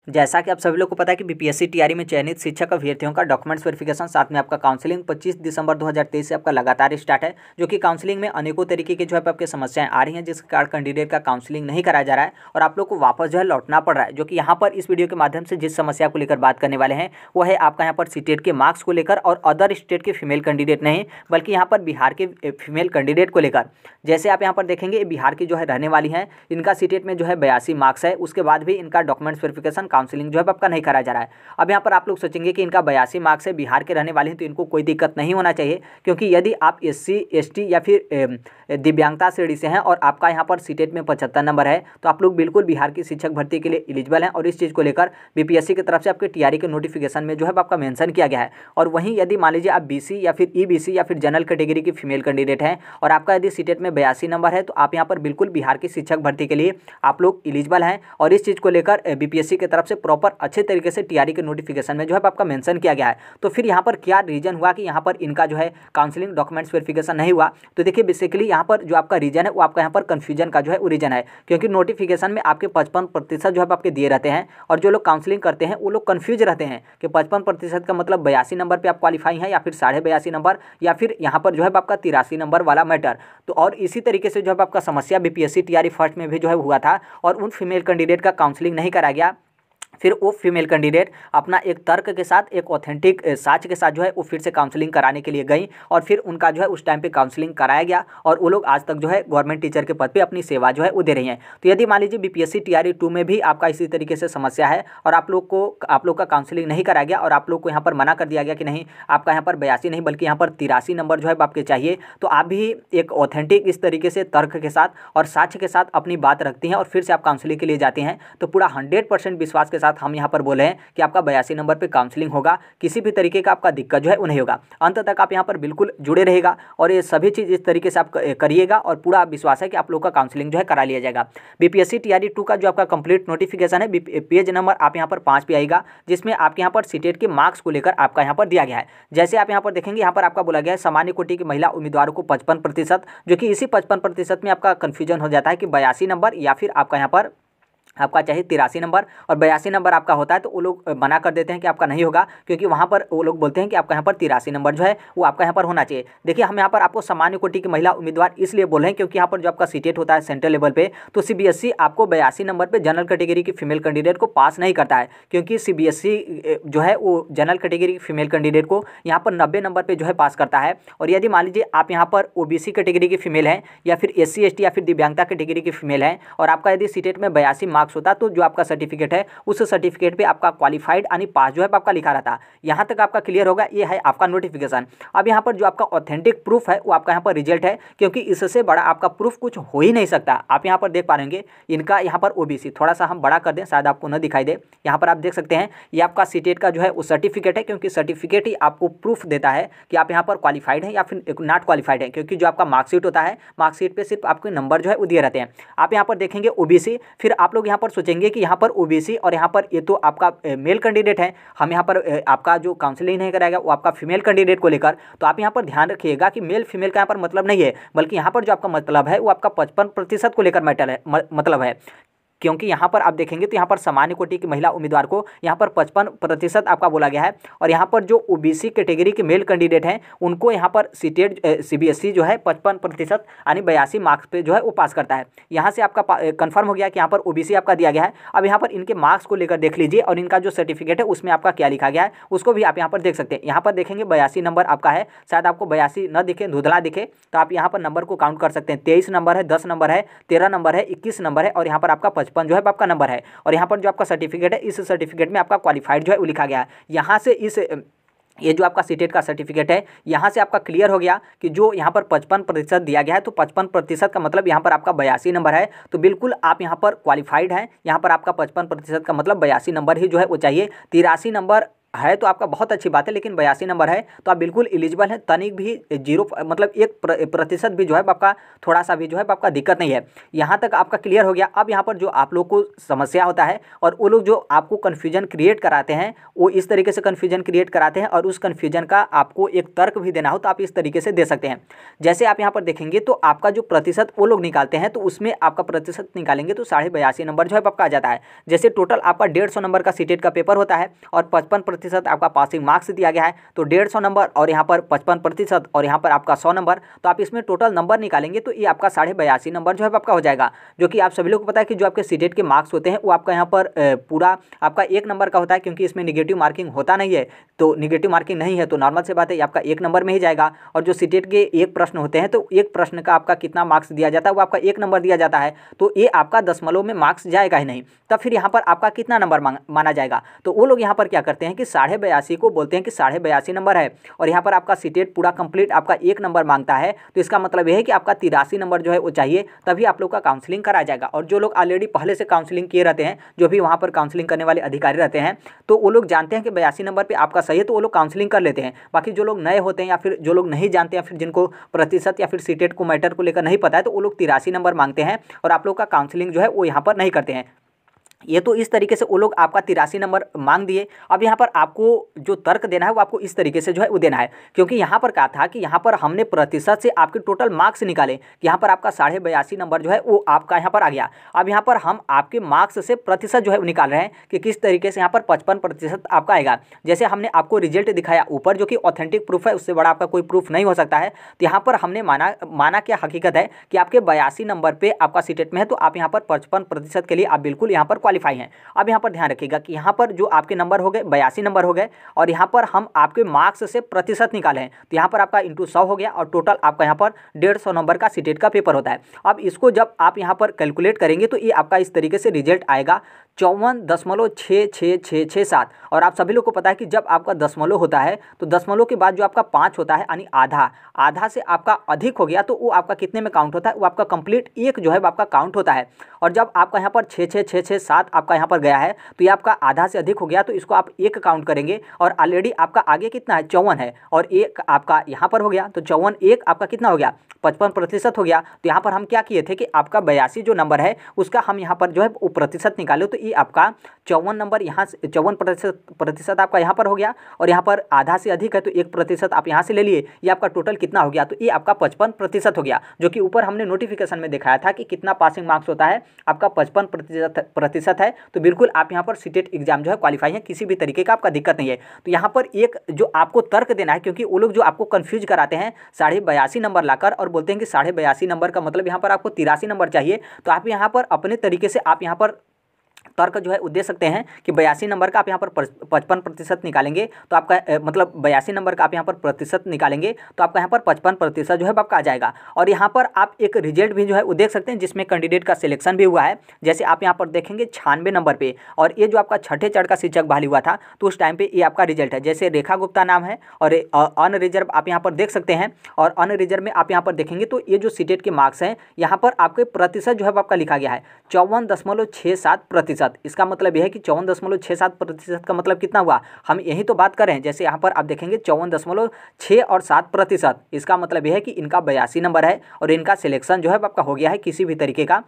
जैसा कि आप सभी लोग को पता है कि बीपीएससी टीआरई में चयनित शिक्षक अभ्यर्थियों का डॉक्यूमेंट्स वेरिफिकेशन साथ में आपका काउंसलिंग 25 दिसंबर 2023 से आपका लगातार स्टार्ट है, जो कि काउंसलिंग में अनेकों तरीके की जो है आपके समस्याएं आ रही हैं, जिसके कारण कैंडिडेट का काउंसलिंग नहीं कराया जा रहा है और आप लोग को वापस जो है लौटना पड़ रहा है। जो कि यहाँ पर इस वीडियो के माध्यम से जिस समस्या को लेकर बात करने वाले हैं वो है आपका यहाँ पर सीटेट के मार्क्स को लेकर और अदर स्टेट के फीमेल कैंडिडेट नहीं, बल्कि यहाँ पर बिहार के फीमेल कैंडिडेट को लेकर। जैसे आप यहाँ पर देखेंगे बिहार की जो है रहने वाली हैं, इनका सीटेट में जो है 82 मार्क्स है, उसके बाद भी इनका डॉक्यूमेंट्स वेरिफिकेशन काउंसलिंग जो है आपका नहीं कराया जा रहा है। अब यहाँ पर आप लोग सोचेंगे कि इनका 82 मार्क्स है, बिहार के रहने वाले हैं, तो इनको कोई दिक्कत नहीं होना चाहिए, क्योंकि यदि आप SC ST या फिर दिव्यांगता श्रेणी से हैं और आपका यहाँ पर सीटेट में 75 नंबर है, तो आप लोग बिल्कुल बिहार की शिक्षक भर्ती के लिए एलिजिबल हैं। और इस चीज़ को लेकर बीपीएससी की तरफ से आपके टीआरई के नोटिफिकेशन में जो है आपका मेंशन किया गया है। और वहीं यदि मान लीजिए आप BC या फिर EBC या फिर जनरल कैटेगरी की फीमेल कैंडिडेट हैं और आपका यदि सीटेट में 82 नंबर है, तो आप यहाँ पर बिल्कुल बिहार की शिक्षक भर्ती के लिए आप लोग एलिजिबल हैं। और इस चीज़ को लेकर बीपीएससी की तरफ से प्रॉपर अच्छे तरीके से टीआरई के नोटिफिकेशन में जो है आपका मेंशन किया गया है। तो फिर यहाँ पर क्या रीजन हुआ कि यहाँ पर इनका जो है काउंसलिंग डॉक्यूमेंट्स वेरिफिकेशन नहीं हुआ? तो देखिए बेसिकली यहाँ पर जो आपका रीजन है वो आपका यहाँ पर कन्फ्यूजन का जो है वो रीजन है, क्योंकि नोटिफिकेशन में आपके 55% जो है आपके दिए रहते हैं और जो लोग काउंसलिंग करते हैं वो लोग कन्फ्यूज रहते हैं कि 55% का मतलब 82 नंबर पर आप क्वालिफाई हैं या फिर 82.5 नंबर या फिर यहाँ पर जो है आपका 83 नंबर वाला मैटर। तो और इसी तरीके से जो है आपका समस्या बीपीएससी टीआरई फर्स्ट में भी जो है हुआ था और उन फीमेल कैंडिडेट का काउंसलिंग नहीं कराया गया। फिर वो फीमेल कैंडिडेट अपना एक तर्क के साथ, एक ऑथेंटिक साक्ष्य के साथ जो है वो फिर से काउंसलिंग कराने के लिए गई और फिर उनका जो है उस टाइम पे काउंसलिंग कराया गया और वो लोग आज तक जो है गवर्नमेंट टीचर के पद पे अपनी सेवा जो है वो दे रही हैं। तो यदि मान लीजिए बीपीएससी टीआरई 2 में भी आपका इसी तरीके से समस्या है और आप लोग का काउंसलिंग नहीं कराया गया और आप लोग को यहाँ पर मना कर दिया गया कि नहीं आपका यहाँ पर 82 नहीं बल्कि यहाँ पर 83 नंबर जो है आपके चाहिए, तो आप भी एक ऑथेंटिक इस तरीके से तर्क के साथ और साक्ष्य के साथ अपनी बात रखती हैं और फिर से आप काउंसलिंग के लिए जाते हैं, तो पूरा 100% विश्वास के साथ हम यहाँ पर बोले हैं कि आपका 82 नंबर पे काउंसलिंग होगा, किसी भी तरीके का आपका दिक्कत जो है वो नहीं होगा। अंत तक आप यहाँ पर बिल्कुल जुड़े रहेगा और ये सभी चीज़ इस तरीके से आप करिएगा और पूरा विश्वास है कि आप लोग का काउंसलिंग जो है करा लिया जाएगा। बीपीएससी टीआरई 2 का जो आपका कंप्लीट नोटिफिकेशन है पेज नंबर आप यहाँ पर 5 पे आएगा, जिसमें आपके यहाँ पर सीटेट के मार्क्स को लेकर आपका यहाँ पर दिया गया है। जैसे आप यहाँ पर देखेंगे यहाँ पर आपका बोला गया है सामान्य कोटि की महिला उम्मीदवारों को 55%, जो कि इसी 55% में आपका कन्फ्यूजन हो जाता है कि 82 नंबर या फिर आपका यहाँ पर आपका चाहिए 83 नंबर और 82 नंबर आपका होता है, तो वो लोग मना कर देते हैं कि आपका नहीं होगा, क्योंकि वहाँ पर वो लोग बोलते हैं कि आपका यहाँ पर 83 नंबर जो है वो आपका यहाँ पर होना चाहिए। देखिए हम यहाँ पर आपको सामान्य कोटि की महिला उम्मीदवार इसलिए बोल रहे हैं क्योंकि यहाँ पर जो आपका सीटेट होता है सेंट्रल लेवल पे, तो CBSE आपको 82 नंबर पर जनरल कैटेगरी की फीमेल कैंडिडेट को पास नहीं करता है, क्योंकि CBSE जो है वो जनरल कैटेगरी की फीमेल कैंडिडेट को यहाँ पर 90 नंबर पर जो है पास करता है। और यदि मान लीजिए आप यहाँ पर OBC कैटेगरी की फीमेल हैं या फिर SC ST या फिर दिव्यांगता कैटेगरी की फीमेल हैं और आपका यदि सीटेट में 82 मार्क्स होता, तो जो आपका सर्टिफिकेट है उस सर्टिफिकेट पे आपका क्वालिफाइड यानी पास जो है आपका लिखा रहता। यहाँ तक आपका क्लियर होगा, ये है आपका नोटिफिकेशन। अब यहाँ पर जो आपका ऑथेंटिक प्रूफ है वो आपका यहाँ पर रिजल्ट है, क्योंकि इससे बड़ा आपका प्रूफ कुछ हो ही नहीं सकता। आप यहाँ पर देख पा रहेंगे इनका यहाँ पर OBC, थोड़ा सा हम बड़ा कर दें शायद आपको न दिखाई दे, यहाँ पर आप देख सकते हैं ये आपका सीटेट का जो है वो सर्टिफिकेट है, क्योंकि सर्टिफिकेट ही आपको प्रूफ देता है कि आप यहाँ पर क्वालिफाइड हैं या फिर नॉट क्वालिफाइड है, क्योंकि जो आपका मार्कशीट होता है मार्कशीट पे सिर्फ आपके नंबर जो है वो दिए रहते हैं। आप यहाँ पर देखेंगे OBC, फिर आप लोग यहाँ पर सोचेंगे कि यहाँ पर OBC और यहाँ पर ये तो आपका मेल कैंडिडेट है, हम यहाँ पर आपका जो काउंसलिंग नहीं कराएगा वो आपका फीमेल कैंडिडेट को लेकर। तो आप यहाँ पर ध्यान रखिएगा कि मेल फीमेल का यहाँ पर मतलब नहीं है, बल्कि यहाँ पर जो आपका मतलब है वो आपका 55% को लेकर मैटर है, मतलब है, क्योंकि यहाँ पर आप देखेंगे तो यहाँ पर सामान्य कोटि की महिला उम्मीदवार को यहाँ पर 55% आपका बोला गया है और यहाँ पर जो OBC कैटेगरी के मेल कैंडिडेट हैं उनको यहाँ पर सीटेट CBSE जो है 55% यानी 82 मार्क्स पे जो है वो पास करता है। यहाँ से आपका कंफर्म हो गया कि यहाँ पर OBC आपका दिया गया है। अब यहाँ पर इनके मार्क्स को लेकर देख लीजिए और इनका जो सर्टिफिकेट है उसमें आपका क्या लिखा गया है उसको भी आप यहाँ पर देख सकते हैं। यहाँ पर देखेंगे 82 नंबर आपका है, शायद आपको 82 न दिखे, धुंधला दिखे, तो आप यहाँ पर नंबर को काउंट कर सकते हैं। 23 नंबर है, 10 नंबर है, 13 नंबर है, 21 नंबर है और यहाँ पर आपका 55 जो है आपका नंबर है। और यहाँ पर जो आपका सर्टिफिकेट है इस सर्टिफिकेट में आपका क्वालिफाइड जो है वो लिखा गया है। यहाँ से ये जो आपका सीटेट का सर्टिफिकेट है यहाँ से आपका क्लियर हो गया कि जो यहाँ पर 55% दिया गया है, तो 55% का मतलब यहाँ पर आपका 82 नंबर है, तो बिल्कुल आप यहाँ पर क्वालिफाइड हैं। यहाँ पर आपका 55% का मतलब 82 नंबर ही जो है वो चाहिए। 83 नंबर है तो आपका बहुत अच्छी बात है, लेकिन 82 नंबर है तो आप बिल्कुल एलिजिबल हैं। तनिक भी 0 मतलब 1% भी जो है आपका थोड़ा सा भी जो है आपका दिक्कत नहीं है। यहाँ तक आपका क्लियर हो गया। अब यहाँ पर जो आप लोग को समस्या होता है और वो लोग जो आपको कन्फ्यूजन क्रिएट कराते हैं वो इस तरीके से कन्फ्यूजन क्रिएट कराते हैं और उस कन्फ्यूजन का आपको एक तर्क भी देना हो तो आप इस तरीके से दे सकते हैं। जैसे आप यहाँ पर देखेंगे तो आपका जो प्रतिशत वो लोग निकालते हैं तो उसमें आपका प्रतिशत निकालेंगे तो 82.5 नंबर जो है आपका आ जाता है। जैसे टोटल आपका 150 नंबर का सीटेट का पेपर होता है और 55% आपका पासिंग मार्क्स दिया गया है, तो 150 नंबर और यहाँ पर 55% और यहाँ पर आपका 100 नंबर, तो आप इसमें टोटल नंबर निकालेंगे तो ये आपका 82.5 नंबर जो है आपका हो जाएगा। जो कि आप सभी लोग को पता है कि जो आपके सीटेट के मार्क्स होते हैं वो आपका यहाँ पर पूरा आपका 1 नंबर का होता है, क्योंकि इसमें निगेटिव मार्किंग होता नहीं है। तो निगेटिव मार्किंग नहीं है तो नॉर्मल से बात है आपका 1 नंबर में ही जाएगा। और जो सीटेट के एक प्रश्न होते हैं तो एक प्रश्न का आपका कितना मार्क्स दिया जाता है वो आपका 1 नंबर दिया जाता है, तो ये आपका दशमलव में मार्क्स जाएगा ही नहीं। तब फिर यहाँ पर आपका कितना नंबर माना जाएगा? तो वो लोग यहाँ पर क्या करते हैं कि 82.5 को बोलते हैं कि 82.5 नंबर है और यहाँ पर आपका सीटेट पूरा कंप्लीट आपका 1 नंबर मांगता है, तो इसका मतलब यह है कि आपका 83 नंबर जो है वो चाहिए, तभी आप लोग का काउंसलिंग कराया जाएगा। और जो लोग ऑलरेडी पहले से काउंसलिंग किए रहते हैं, जो भी वहाँ पर काउंसलिंग करने वाले अधिकारी रहते हैं, तो वो लोग जानते हैं कि 82 नंबर पर आपका सही है तो वो लोग काउंसलिंग कर लेते हैं। बाकी जो लोग नए होते हैं या फिर जो लोग नहीं जानते हैं, फिर जिनको प्रतिशत या फिर सीटेट को मैटर को लेकर नहीं पता है, तो वो लोग 83 नंबर मांगते हैं और आप लोग का काउंसलिंग जो है वो यहाँ पर नहीं करते हैं। ये तो इस तरीके से वो लोग आपका 83 नंबर मांग दिए। अब यहाँ पर आपको जो तर्क देना है वो आपको इस तरीके से जो है वो देना है, क्योंकि यहाँ पर कहा था कि यहाँ पर हमने प्रतिशत से आपके टोटल मार्क्स निकाले, कि यहाँ पर आपका 82.5 नंबर जो है वो आपका यहाँ पर आ गया। अब यहाँ पर हम आपके मार्क्स से प्रतिशत जो है वो निकाल रहे हैं कि किस तरीके से यहाँ पर 55% आपका आएगा। जैसे हमने आपको रिजल्ट दिखाया ऊपर, जो कि ऑथेंटिक प्रूफ है, उससे बड़ा आपका कोई प्रूफ नहीं हो सकता है। तो यहाँ पर हमने माना क्या हकीकत है कि आपके 82 नंबर पर आपका सीटेट में है, तो आप यहाँ पर 55% के लिए आप बिल्कुल यहाँ पर क्वालिफाई हैं। अब यहाँ पर ध्यान रखिएगा कि यहाँ पर जो आपके नंबर हो गए 82 नंबर हो गए और यहाँ पर हम आपके मार्क्स से प्रतिशत निकाले हैं, तो यहाँ पर आपका इंटू 100 हो गया और टोटल आपका यहाँ पर 150 नंबर का सीटेट का पेपर होता है। अब इसको जब आप यहाँ पर कैलकुलेट करेंगे तो ये आपका इस तरीके से रिजल्ट आएगा 54.66667। और आप सभी लोग को पता है कि जब आपका दशमलव होता है तो दशमलव के बाद जो आपका 5 होता है यानी आधा से आपका अधिक हो गया तो वो आपका कितने में काउंट होता है? वो आपका कंप्लीट 1 जो है आपका काउंट होता है। और जब आपका यहाँ पर 66667 आपका यहाँ पर गया है तो ये आपका आधा से अधिक हो गया, तो इसको आप 1 काउंट करेंगे और ऑलरेडी आपका आगे कितना है 54 है और 1 आपका यहाँ पर हो गया, तो 54 1 आपका कितना हो गया 55% हो गया। तो यहाँ पर हम क्या किए थे कि आपका 82 जो नंबर है उसका हम यहाँ पर जो है वो प्रतिशत निकाले, तो ये आपका 54 नंबर यहाँ से 54% आपका यहाँ पर हो गया और यहाँ पर आधा से अधिक है तो 1% आप यहाँ से ले लिए, ये आपका टोटल कितना हो गया? तो ये आपका 55% हो गया, जो कि ऊपर हमने नोटिफिकेशन में दिखाया था कि कितना पासिंग मार्क्स होता है आपका 55% है। तो बिल्कुल आप यहाँ पर सीटेट एग्जाम जो है क्वालिफाई है, किसी भी तरीके का आपका दिक्कत नहीं है। तो यहाँ पर एक जो आपको तर्क देना है, क्योंकि वो लोग जो आपको कंफ्यूज कराते हैं 82.5 नंबर लाकर और बोलते हैं कि 82.5 नंबर का मतलब यहाँ पर आपको 83 नंबर चाहिए, तो आप यहाँ पर अपने तरीके से आप यहाँ पर तर्क जो है वो दे सकते हैं कि 82 नंबर का आप यहाँ पर 55% निकालेंगे तो आपका मतलब 82 नंबर का आप यहाँ पर प्रतिशत निकालेंगे तो आपका यहाँ पर 55% जो है आपका आ जाएगा। और यहाँ पर आप एक रिजल्ट भी जो है वो देख सकते हैं जिसमें कैंडिडेट का सिलेक्शन भी हुआ है। जैसे आप यहाँ पर देखेंगे 96 नंबर पे, और ये जो आपका छठे चरण का शिक्षक बहाली हुआ था तो उस टाइम पे ये आपका रिजल्ट है। जैसे रेखा गुप्ता नाम है और अनरिजर्व आप यहाँ पर देख सकते हैं, और अनरिजर्व में आप यहाँ पर देखेंगे तो ये जो सीटेट के मार्क्स हैं यहाँ पर आपके प्रतिशत जो है आपका लिखा गया है 54.67%। इसका मतलब यह है कि 54.67% का मतलब कितना हुआ? हम यही तो बात कर रहे हैं। जैसे यहाँ पर आप देखेंगे 54.6 और 7%, इसका मतलब यह है कि इनका 82 नंबर है और इनका सिलेक्शन जो है आपका हो गया है, किसी भी तरीके का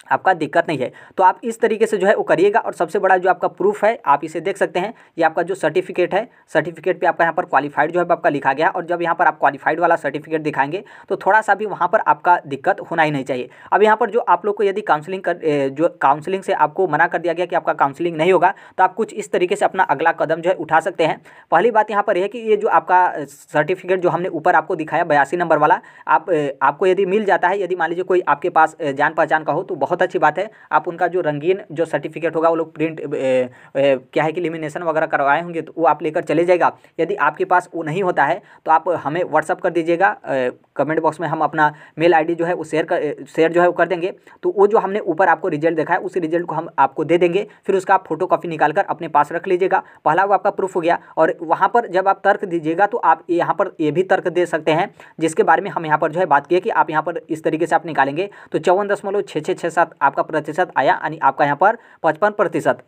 आपका दिक्कत नहीं है। तो आप इस तरीके से जो है वो करिएगा। और सबसे बड़ा जो आपका प्रूफ है आप इसे देख सकते हैं, ये आपका जो सर्टिफिकेट है, सर्टिफिकेट पे आपका यहाँ पर क्वालिफाइड जो है आपका लिखा गया है। और जब यहाँ पर आप क्वालिफाइड वाला सर्टिफिकेट दिखाएंगे तो थोड़ा सा भी वहाँ पर आपका दिक्कत होना ही नहीं चाहिए। अब यहाँ पर जो आप लोग को यदि काउंसलिंग से आपको मना कर दिया गया कि आपका काउंसलिंग नहीं होगा, तो आप कुछ इस तरीके से अपना अगला कदम जो है उठा सकते हैं। पहली बात यहाँ पर यह है कि ये जो आपका सर्टिफिकेट जो हमने ऊपर आपको दिखाया 82 नंबर वाला, आपको यदि मिल जाता है, यदि मान लीजिए कोई आपके पास जान पहचान का हो तो बहुत अच्छी बात है। आप उनका जो रंगीन जो सर्टिफिकेट होगा वो लोग प्रिंट क्या है कि लेमिनेशन वगैरह करवाए होंगे तो वो आप लेकर चले जाएगा। यदि आपके पास वो नहीं होता है तो आप हमें व्हाट्सअप कर दीजिएगा, कमेंट बॉक्स में हम अपना मेल आईडी जो है वो शेयर जो है वो कर देंगे। तो वो जो हमने ऊपर आपको रिजल्ट दिखाया उस रिजल्ट को हम आपको दे देंगे, फिर उसका आप फोटो कॉपी निकाल कर अपने पास रख लीजिएगा। पहला वो आपका प्रूफ हो गया। और वहाँ पर जब आप तर्क दीजिएगा तो आप यहाँ पर ये भी तर्क दे सकते हैं जिसके बारे में हम यहाँ पर जो है बात किए कि आप यहाँ पर इस तरीके से आप निकालेंगे तो 54.6667 आपका प्रतिशत आया, यानी आपका यहाँ पर 55%।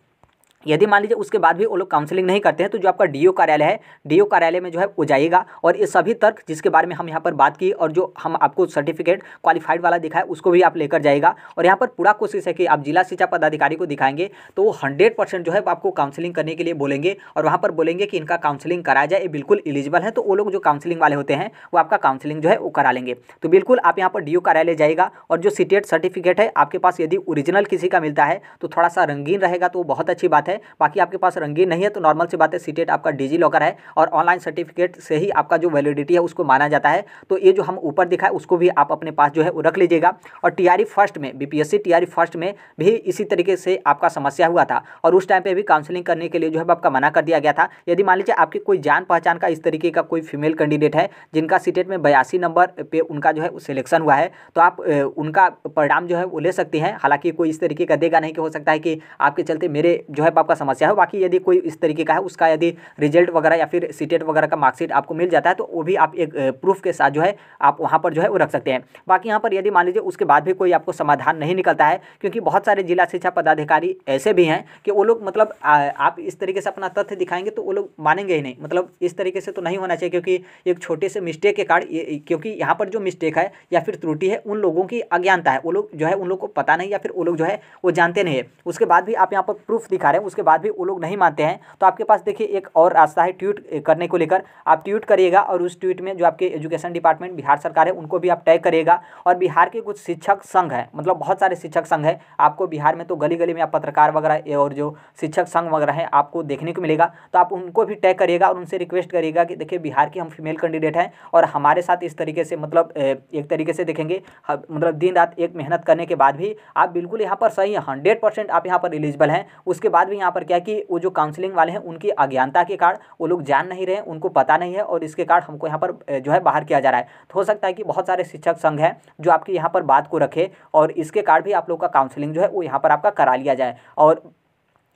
यदि मान लीजिए उसके बाद भी वो लोग काउंसलिंग नहीं करते हैं तो जो आपका डीओ कार्यालय है, डीओ कार्यालय में जो है वो जाइएगा और ये सभी तर्क जिसके बारे में हम यहाँ पर बात की और जो हम आपको सर्टिफिकेट क्वालिफाइड वाला दिखाए उसको भी आप लेकर जाइएगा। और यहाँ पर पूरा कोशिश है कि आप जिला शिक्षा पदाधिकारी को दिखाएंगे तो वो 100% जो है आपको काउंसलिंग करने के लिए बोलेंगे और वहाँ पर बोलेंगे कि इनका काउंसलिंग कराया जाए, ये बिल्कुल एलिजिबल है। तो वो लोग जो काउंसलिंग वाले होते हैं वो आपका काउंसलिंग जो है वो करा लेंगे। तो बिल्कुल आप यहाँ पर डीओ कार्यालय जाइएगा और जो सीटेट सर्टिफिकेट है आपके पास यदि ओरिजिनल किसी का मिलता है तो थोड़ा सा रंगीन रहेगा तो बहुत अच्छी बात है। बाकी आपके पास रंगीन नहीं है तो नॉर्मल सी बात है, सीटेट आपका डिजी लॉकर है और ऑनलाइन सर्टिफिकेट से ही आपका जो वैलिडिटी है उसको माना जाता है। तो ये जो हम ऊपर दिखाए उसको भी आप अपने पास जो है वो रख लीजिएगा। और टीआरई फर्स्ट में, बीपीएससी टीआरई फर्स्ट में भी इसी तरीके से आपका समस्या हुआ था और उस टाइम पे भी काउंसलिंग करने के लिए जो है आपका मना कर दिया गया था। यदि मान लीजिए आपके कोई जान पहचान का इस तरीके का कोई फीमेल कैंडिडेट है जिनका सीटेट में 82 नंबर पे उनका जो है सिलेक्शन हुआ है तो आप उनका परिणाम जो है वो ले सकते हैं। हालांकि कोई इस तरीके का देगा नहीं कि हो सकता है कि आपके चलते मेरे जो है आपका समस्या हो। बाकी यदि कोई इस तरीके का है उसका यदि रिजल्ट वगैरह या फिर सीटेट वगैरह का मार्कशीट आपको मिल जाता है तो वो भी आप एक प्रूफ के साथ जो है आप वहाँ पर जो है वो रख सकते हैं। बाकी यहाँ पर यदि मान लीजिए उसके बाद भी कोई आपको समाधान नहीं निकलता है, क्योंकि बहुत सारे जिला शिक्षा पदाधिकारी ऐसे भी हैं कि वो लोग मतलब आप इस तरीके से अपना तथ्य दिखाएंगे तो वो लोग मानेंगे ही नहीं। मतलब इस तरीके से तो नहीं होना चाहिए, क्योंकि एक छोटे से मिस्टेक के कारण क्योंकि यहाँ पर जो मिस्टेक है या फिर त्रुटि है उन लोगों की अज्ञानता है, वो लोग जो है उन लोगों को पता नहीं या फिर वो लोग जो है वो जानते नहीं है। उसके बाद भी आप यहाँ पर प्रूफ दिखा रहे हैं, उसके बाद भी वो लोग नहीं मानते हैं। तो आपके पास देखिए एक और रास्ता है ट्वीट करने को लेकर। आप ट्वीट करिएगा और उस ट्वीट में जो आपके एजुकेशन डिपार्टमेंट बिहार सरकार है उनको भी आप टैग करिएगा। और बिहार के कुछ शिक्षक संघ है, मतलब बहुत सारे शिक्षक संघ है आपको बिहार में, तो गली गली में आप पत्रकार वगैरह और जो शिक्षक संघ वगैरह हैं आपको देखने को मिलेगा। तो आप उनको भी टैग करिएगा और उनसे रिक्वेस्ट करिएगा कि देखिए बिहार की हम फीमेल कैंडिडेट हैं और हमारे साथ इस तरीके से मतलब एक तरीके से देखेंगे मतलब दिन रात एक मेहनत करने के बाद भी आप बिल्कुल यहाँ पर सही है, 100% आप यहाँ पर एलिजिबल हैं। उसके बाद भी यहाँ पर क्या है कि वो जो काउंसलिंग वाले हैं उनकी अज्ञानता के कारण वो लोग जान नहीं रहे हैं, उनको पता नहीं है और इसके कारण हमको यहाँ पर जो है बाहर किया जा रहा है। तो हो सकता है कि बहुत सारे शिक्षक संघ हैं जो आपकी यहाँ पर बात को रखे और इसके कारण भी आप लोग का काउंसलिंग जो है वो यहाँ पर आपका करा लिया जाए। और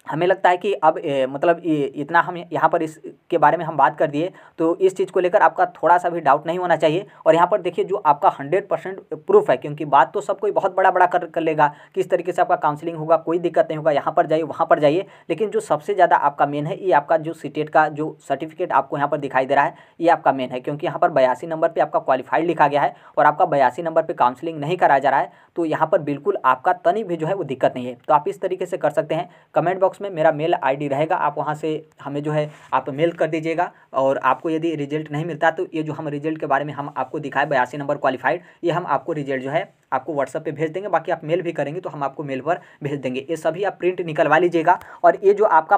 हमें लगता है कि अब मतलब इतना हम यहाँ पर इसके बारे में हम बात कर दिए तो इस चीज़ को लेकर आपका थोड़ा सा भी डाउट नहीं होना चाहिए। और यहाँ पर देखिए जो आपका 100% प्रूफ है, क्योंकि बात तो सब कोई बहुत बड़ा बड़ा कर लेगा कि इस तरीके से आपका काउंसलिंग होगा, कोई दिक्कत नहीं होगा, यहाँ पर जाइए वहाँ पर जाइए। लेकिन जो सबसे ज़्यादा आपका मेन है ये आपका जो सीटेट का जो सर्टिफिकेट आपको यहाँ पर दिखाई दे रहा है ये आपका मेन है, क्योंकि यहाँ पर 82 नंबर पर आपका क्वालिफाइड लिखा गया है और आपका 82 नंबर पर काउंसलिंग नहीं कराया जा रहा है। तो यहाँ पर बिल्कुल आपका तनी भी जो है वो दिक्कत नहीं है। तो आप इस तरीके से कर सकते हैं। कमेंट बॉक्स में मेरा मेल आईडी रहेगा, आप वहां से हमें जो है आप मेल कर दीजिएगा। और आपको यदि रिजल्ट नहीं मिलता तो ये जो हम रिजल्ट के बारे में हम आपको दिखाए 82 नंबर क्वालिफाइड, ये हम आपको रिजल्ट जो है आपको व्हाट्सएप पे भेज देंगे। बाकी आप मेल भी करेंगे तो हम आपको मेल पर भेज देंगे। ये सभी आप प्रिंट निकलवा लीजिएगा। और ये जो आपका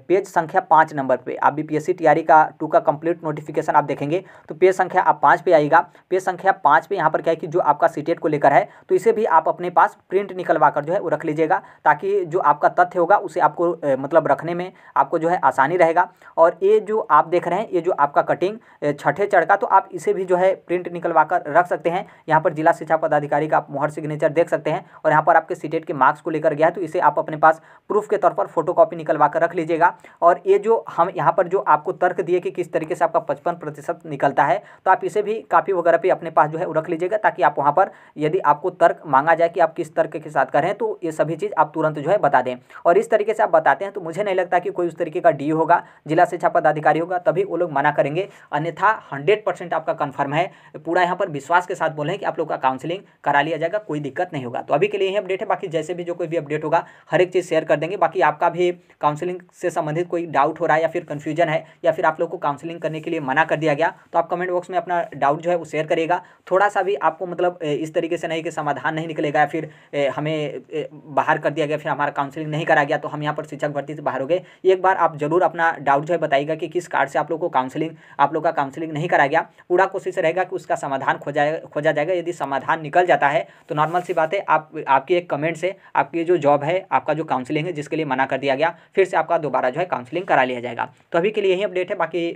पेज संख्या 5 नंबर पे आप बीपीएससी टीआरई का 2 का कंप्लीट नोटिफिकेशन आप देखेंगे तो पेज संख्या आप 5 पे आएगा। पेज संख्या 5 पे यहाँ पर क्या है कि जो आपका सीटेट को लेकर है तो इसे भी आप अपने पास प्रिंट निकलवा कर जो है वो रख लीजिएगा, ताकि जो आपका तथ्य होगा उसे आपको मतलब रखने में आपको जो है आसानी रहेगा। और ये जो आप देख रहे हैं ये जो आपका कटिंग 6ठे चढ़ का, तो आप इसे भी जो है प्रिंट निकलवा कर रख सकते हैं। यहाँ पर जिला शिक्षा पदाधिकारी का आप मोहर सिग्नेचर देख सकते हैं। और यहाँ पर आपके सीटेट के मार्क्स को लेकर गया है तो इसे आप अपने पास प्रूफ के तौर पर फोटोकॉपी निकलवा कर रख लीजिएगा। और ये जो हम यहाँ पर जो आपको तर्क दिए कि किस तरीके से आपका 55% निकलता है तो आप इसे भी कापी वगैरह पे अपने पास जो है रख लीजिएगा, ताकि आप वहाँ पर यदि आपको तर्क मांगा जाए कि आप किस तर्क के साथ करें तो ये सभी चीज़ आप तुरंत जो है बता दें। और इस तरीके से आप बताते हैं तो मुझे नहीं लगता कि कोई उस तरीके का डी होगा, जिला शिक्षा पदाधिकारी होगा, तभी वो लोग मना करेंगे। अन्यथा 100% आपका कन्फर्म है, पूरा यहाँ पर विश्वास के साथ बोले कि आप लोग का काउंसलिंग करा लिया जाएगा, कोई दिक्कत नहीं होगा। तो अभी के लिए यही अपडेट है। बाकी जैसे भी जो कोई भी अपडेट होगा हर एक चीज़ शेयर कर देंगे। बाकी आपका भी काउंसलिंग से संबंधित कोई डाउट हो रहा है या फिर कन्फ्यूजन है या फिर आप लोग को काउंसलिंग करने के लिए मना कर दिया गया तो आप कमेंट बॉक्स में अपना डाउट जो है वो शेयर करिएगा। थोड़ा सा भी आपको मतलब इस तरीके से नहीं कि समाधान नहीं निकलेगा या फिर हमें बाहर कर दिया गया, फिर हमारा काउंसलिंग नहीं करा गया तो हम यहाँ पर शिक्षक भर्ती से बाहर हो गए। एक बार आप जरूर अपना डाउट जो है बताइएगा कि किस कार्ड से आप लोग का काउंसलिंग नहीं कराया गया। पूरा कोशिश रहेगा कि उसका समाधान खोजा जाएगा। यदि समाधान निकल जाता है तो नॉर्मल सी बात है, आपकी एक कमेंट से आपकी जो जॉब है, आपका जो काउंसलिंग है जिसके लिए मना कर दिया गया, फिर से आपका दोबारा जो है काउंसलिंग करा लिया जाएगा। तो अभी के लिए यही अपडेट है। बाकी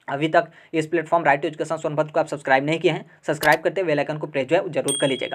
अभी तक इस platform right to education Sonbhadra को आप सब्सक्राइब नहीं किए हैं, सब्सक्राइब करते बेल आइकन को प्रेस जो है जरूर कर लीजिएगा।